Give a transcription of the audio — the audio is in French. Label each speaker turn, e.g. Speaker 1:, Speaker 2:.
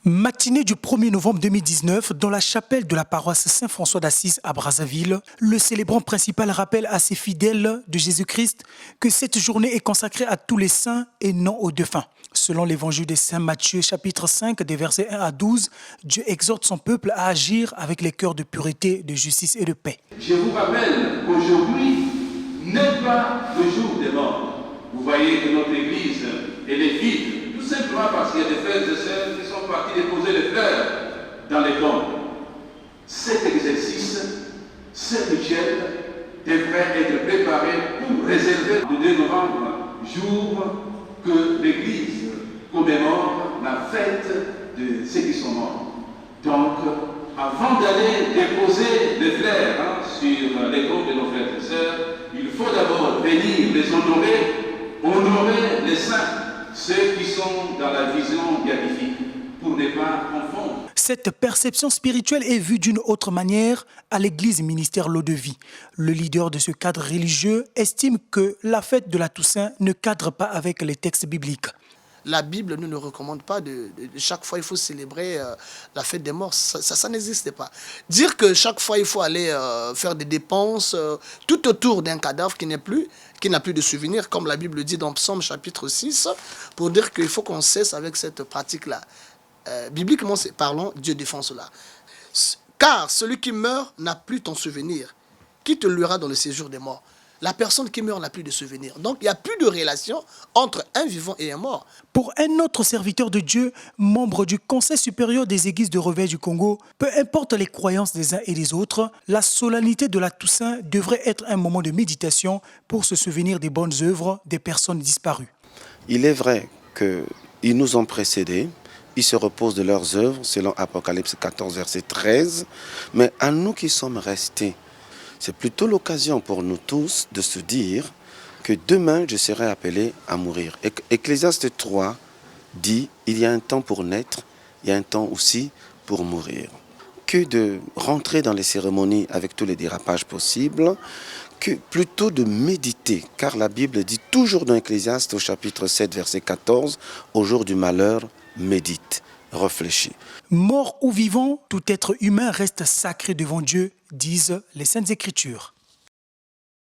Speaker 1: Matinée du 1er novembre 2019, dans la chapelle de la paroisse Saint-François d'Assise à Brazzaville, le célébrant principal rappelle à ses fidèles de Jésus-Christ que cette journée est consacrée à tous les saints et non aux défunts. Selon l'évangile de Saint Matthieu, chapitre 5, des versets 1 à 12, Dieu exhorte son peuple à agir avec les cœurs de pureté, de justice et de paix.
Speaker 2: Je vous rappelle qu'aujourd'hui n'est pas le jour des morts. Vous voyez que notre église, elle est vide. Tout simplement parce qu'il y a des frères et sœurs qui sont partis déposer les fleurs dans les tombes. Cet exercice, ce rituel devrait être préparé pour réserver le 2 novembre, jour que l'Église commémore la fête de ceux qui sont morts. Donc, avant d'aller déposer les fleurs sur les tombes de nos frères et sœurs, il faut d'abord venir les honorer les saints, ceux qui sont dans la vision béatifique, pour ne pas confondre.
Speaker 1: Cette perception spirituelle est vue d'une autre manière à l'église ministère L'Eau de Vie. Le leader de ce cadre religieux estime que la fête de la Toussaint ne cadre pas avec les textes bibliques.
Speaker 3: La Bible ne nous recommande pas de chaque fois il faut célébrer la fête des morts. Ça n'existe pas. Dire que chaque fois il faut aller faire des dépenses tout autour d'un cadavre qui n'a plus de souvenirs, comme la Bible dit dans Psaume chapitre 6, pour dire qu'il faut qu'on cesse avec cette pratique-là. Bibliquement parlant, Dieu défend cela. Car celui qui meurt n'a plus ton souvenir. Qui te luira dans le séjour des morts? La personne qui meurt n'a plus de souvenirs. Donc, il n'y a plus de relation entre un vivant et un mort.
Speaker 1: Pour un autre serviteur de Dieu, membre du Conseil supérieur des églises de Réveil du Congo, peu importe les croyances des uns et des autres, la solennité de la Toussaint devrait être un moment de méditation pour se souvenir des bonnes œuvres des personnes disparues.
Speaker 4: Il est vrai qu'ils nous ont précédés, ils se reposent de leurs œuvres, selon Apocalypse 14, verset 13, mais à nous qui sommes restés, c'est plutôt l'occasion pour nous tous de se dire que demain, je serai appelé à mourir. Ecclésiaste 3 dit, il y a un temps pour naître, il y a un temps aussi pour mourir. Que de rentrer dans les cérémonies avec tous les dérapages possibles, que plutôt de méditer, car la Bible dit toujours dans Ecclésiaste au chapitre 7, verset 14, au jour du malheur, médite, réfléchis.
Speaker 1: Mort ou vivant, tout être humain reste sacré devant Dieu, disent les Saintes Écritures.